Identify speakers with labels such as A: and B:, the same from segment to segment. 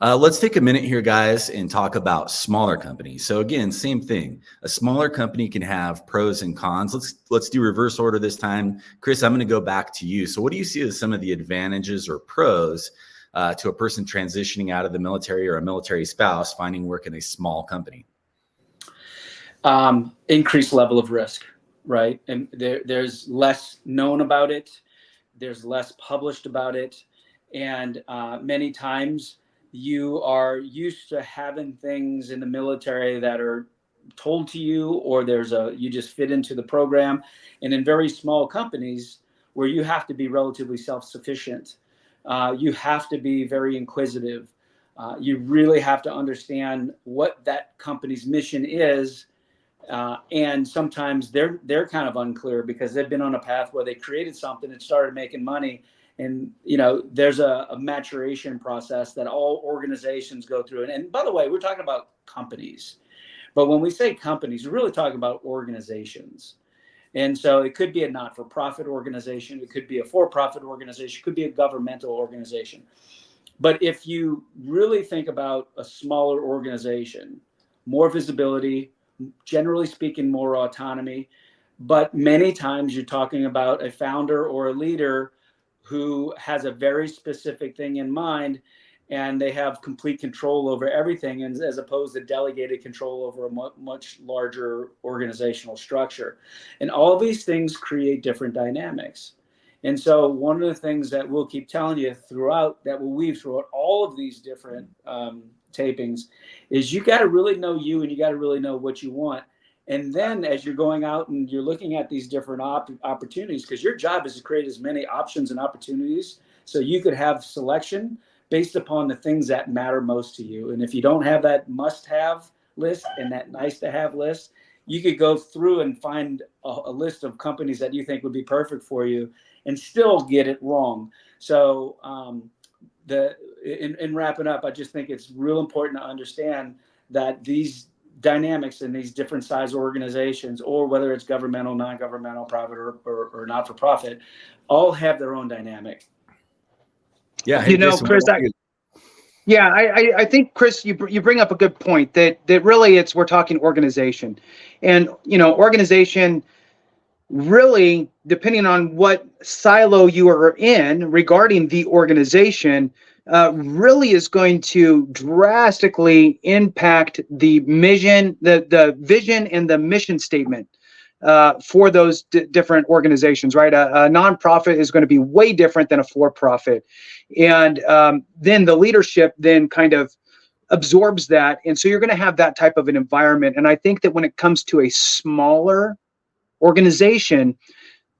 A: Let's take a minute here, guys, and talk about smaller companies. So again, same thing. A smaller company can have pros and cons. Let's do reverse order this time. Chris, I'm going to go back to you. So what do you see as some of the advantages or pros to a person transitioning out of the military or a military spouse finding work in a small company?
B: Increased level of risk, right? And there's less known about it. There's less published about it. And many times you are used to having things in the military that are told to you, or you just fit into the program. And in very small companies where you have to be relatively self-sufficient, you have to be very inquisitive. You really have to understand what that company's mission is. And sometimes they're kind of unclear because they've been on a path where they created something and started making money. And, there's a maturation process that all organizations go through. And by the way, we're talking about companies. But when we say companies, we're really talking about organizations. And so it could be a not-for-profit organization. It could be a for-profit organization. It could be a governmental organization. But if you really think about a smaller organization, more visibility, generally speaking, more autonomy, but many times you're talking about a founder or a leader who has a very specific thing in mind, and they have complete control over everything, and as opposed to delegated control over a much larger organizational structure. And all of these things create different dynamics. And so one of the things that we'll keep telling you that we'll weave throughout all of these different tapings is you got to really know you, and you got to really know what you want. And then as you're going out and you're looking at these different opportunities, because your job is to create as many options and opportunities so you could have selection based upon the things that matter most to you. And if you don't have that must-have list and that nice-to-have list, you could go through and find a list of companies that you think would be perfect for you and still get it wrong. So in wrapping up, I just think it's real important to understand that these dynamics in these different size organizations, or whether it's governmental, non-governmental, private, or not-for-profit, all have their own dynamic.
A: Yeah, hey, Jason,
C: Chris, I think, Chris, you bring up a good point that really we're talking organization, and organization really, depending on what silo you are in regarding the organization, really is going to drastically impact the mission, the vision and the mission statement for those different organizations, right? A nonprofit is going to be way different than a for-profit. And then the leadership then kind of absorbs that. And so you're going to have that type of an environment. And I think that when it comes to a smaller organization,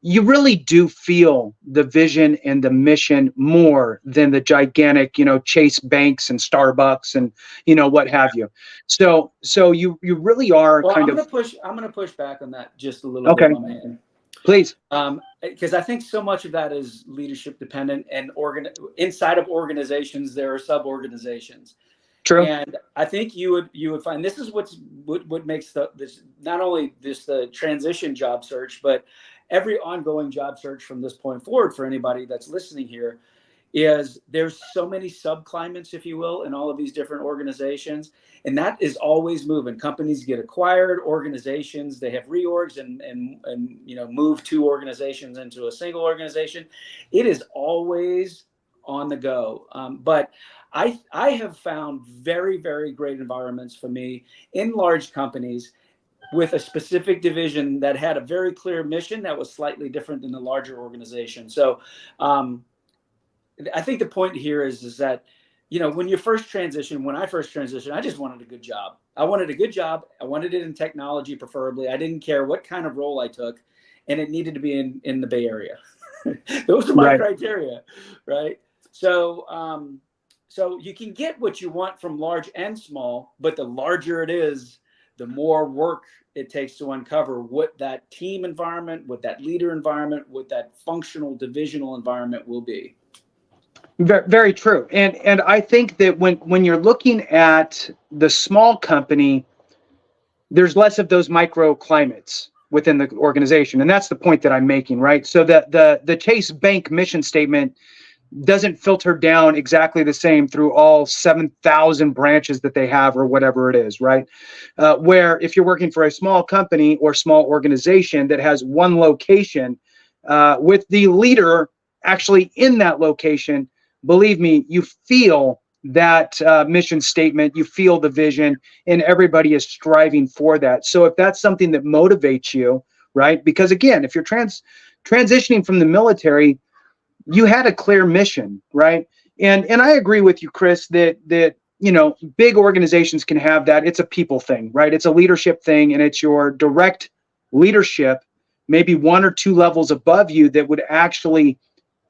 C: you really do feel the vision and the mission more than the gigantic, Chase Banks and Starbucks and, what have you. So you really are I'm going
B: to push back on that just a little bit, my man.
C: Please.
B: Because I think so much of that is leadership dependent, and inside of organizations, there are sub-organizations.
C: True.
B: And I think you would find this is what makes this not only the transition job search, but every ongoing job search from this point forward for anybody that's listening here, is there's so many subclimates, if you will, in all of these different organizations. And that is always moving. Companies get acquired, organizations, they have reorgs and move two organizations into a single organization. It is always on the go. But I have found very, very great environments for me in large companies with a specific division that had a very clear mission that was slightly different than the larger organization. So I think the point here is that, when you first transition, when I first transitioned, I just wanted a good job. I wanted a good job. I wanted it in technology, preferably. I didn't care what kind of role I took, and it needed to be in the Bay Area. Those are my criteria, right? So you can get what you want from large and small, but the larger it is, the more work it takes to uncover what that team environment, what that leader environment, what that functional divisional environment will be.
C: Very, very true. And I think that when you're looking at the small company, there's less of those microclimates within the organization. And that's the point that I'm making, right? So that the Chase Bank mission statement doesn't filter down exactly the same through all 7,000 branches that they have or whatever it is, right? Where if you're working for a small company or small organization that has one location with the leader actually in that location, believe me, you feel that mission statement, you feel the vision, and everybody is striving for that. So if that's something that motivates you, right? Because again, if you're transitioning from the military, you had a clear mission, right? And I agree with you, Chris, that big organizations can have that. It's a people thing, right? It's a leadership thing, and it's your direct leadership, maybe one or two levels above you, that would actually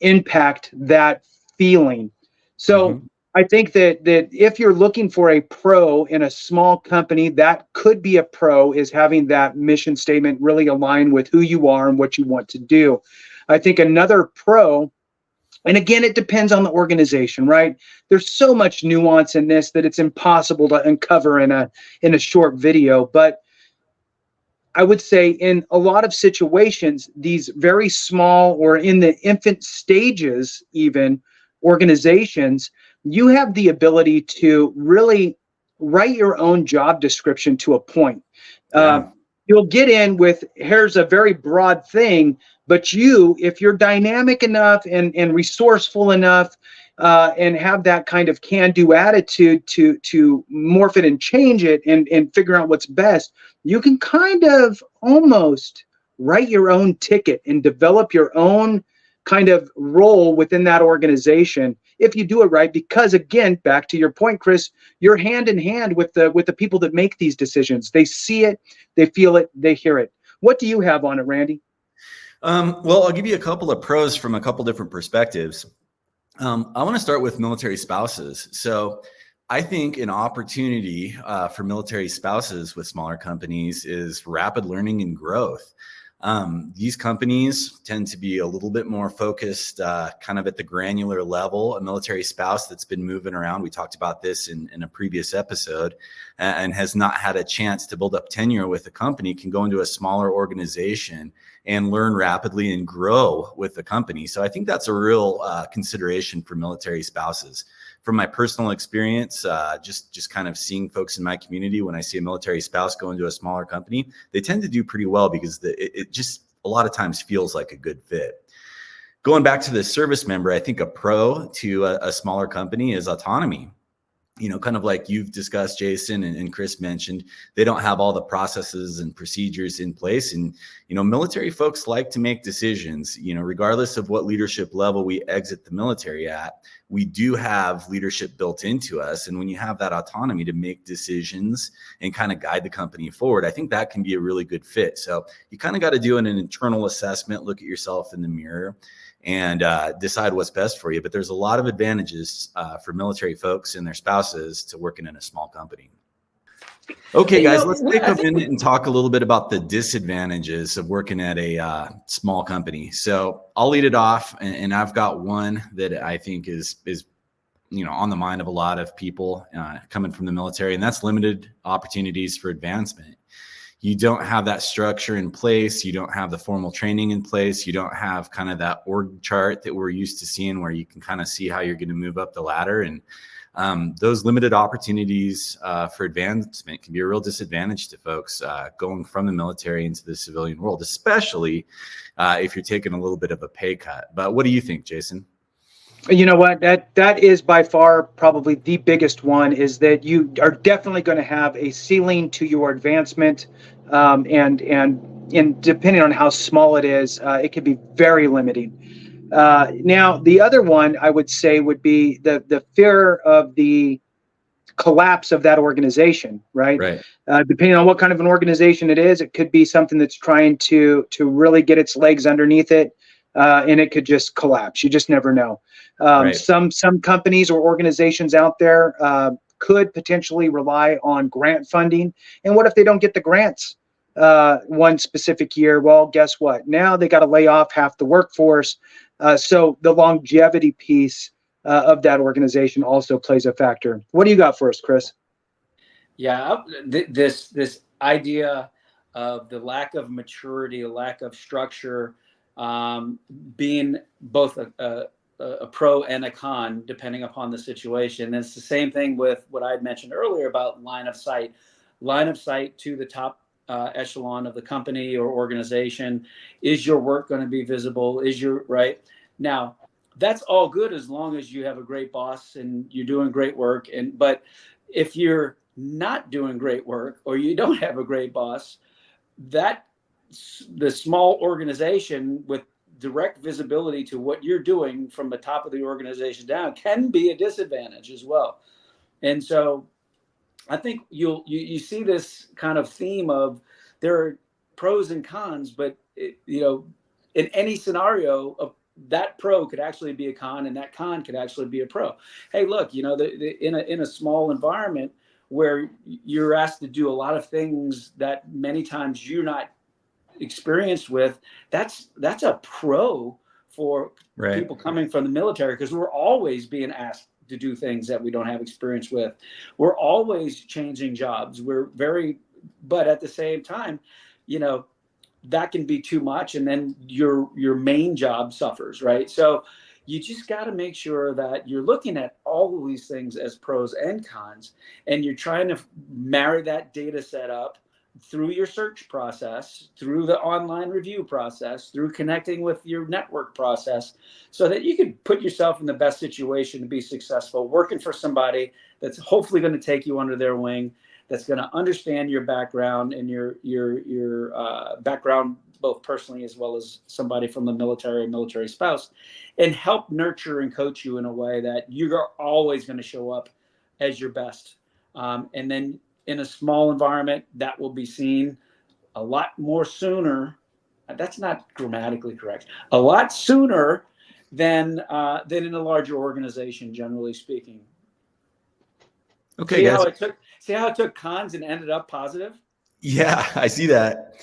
C: impact that feeling. So I think that if you're looking for a pro in a small company, that could be a pro, is having that mission statement really align with who you are and what you want to do. I think another pro, and again, it depends on the organization, right? There's so much nuance in this that it's impossible to uncover in a short video. But I would say in a lot of situations, these very small or in the infant stages, even organizations, you have the ability to really write your own job description to a point. You'll get in with, here's a very broad thing, but if you're dynamic enough and resourceful enough and have that kind of can-do attitude to morph it and change it and figure out what's best, you can kind of almost write your own ticket and develop your own kind of role within that organization if you do it right. Because again, back to your point, Chris, you're hand in hand with the people that make these decisions. They see it, they feel it, they hear it. What do you have on it, Randy?
A: Well, I'll give you a couple of pros from a couple different perspectives. I want to start with military spouses. So I think an opportunity for military spouses with smaller companies is rapid learning and growth. These companies tend to be a little bit more focused kind of at the granular level. A military spouse that's been moving around, we talked about this in a previous episode, and has not had a chance to build up tenure with a company, can go into a smaller organization and learn rapidly and grow with the company. So I think that's a real consideration for military spouses. From my personal experience, just kind of seeing folks in my community, when I see a military spouse go into a smaller company, they tend to do pretty well because it just a lot of times feels like a good fit. Going back to the service member, I think a pro to a smaller company is autonomy. Kind of like you've discussed, Jason, and Chris mentioned, they don't have all the processes and procedures in place. And, military folks like to make decisions, regardless of what leadership level we exit the military at, we do have leadership built into us. And when you have that autonomy to make decisions and kind of guide the company forward, I think that can be a really good fit. So you kind of got to do an internal assessment, look at yourself in the mirror, and decide what's best for you. But there's a lot of advantages for military folks and their spouses to working in a small company. Okay, guys, let's take a minute and talk a little bit about the disadvantages of working at a small company. So I'll lead it off, and I've got one that I think is on the mind of a lot of people coming from the military, and that's limited opportunities for advancement. You don't have that structure in place. You don't have the formal training in place. You don't have kind of that org chart that we're used to seeing where you can kind of see how you're going to move up the ladder. And those limited opportunities for advancement can be a real disadvantage to folks going from the military into the civilian world, especially if you're taking a little bit of a pay cut. But what do you think, Jason?
C: You know what, that is by far probably the biggest one, is that you are definitely going to have a ceiling to your advancement, and depending on how small it is, it can be very limiting. Now, the other one I would say would be the fear of the collapse of that organization, right? Depending on what kind of an organization it is, it could be something that's trying to really get its legs underneath it, and it could just collapse. You just never know. Some companies or organizations out there could potentially rely on grant funding. And what if they don't get the grants one specific year? Well, guess what? Now they got to lay off half the workforce. So the longevity piece of that organization also plays a factor. What do you got for us, Chris?
B: Yeah, this idea of the lack of maturity, lack of structure, being both a pro and a con depending upon the situation. And it's the same thing with what I had mentioned earlier about line of sight to the top echelon of the company or organization. Is your work going to be visible? Right now, that's all good as long as you have a great boss and you're doing great work. But if you're not doing great work or you don't have a great boss, that the small organization with direct visibility to what you're doing from the top of the organization down can be a disadvantage as well. And so I think you see this kind of theme of there are pros and cons, but in any scenario, that pro could actually be a con, and that con could actually be a pro. Hey, look, in a small environment where you're asked to do a lot of things that many times you're not experienced with, that's a pro for people coming from the military, because we're always being asked to do things that we don't have experience with. We're always changing jobs. But at the same time, that can be too much, and then your main job suffers, right? So you just got to make sure that you're looking at all of these things as pros and cons, and you're trying to marry that data set up through your search process, through the online review process, through connecting with your network process, so that you can put yourself in the best situation to be successful, working for somebody that's hopefully going to take you under their wing, that's going to understand your background and your background, both personally as well as somebody from the military spouse, and help nurture and coach you in a way that you're always going to show up as your best. And then in a small environment, that will be seen a lot more sooner. That's not grammatically correct. A lot sooner than in a larger organization, generally speaking.
A: Okay, guys.
B: See how it took cons and ended up positive?
A: Yeah, I see that.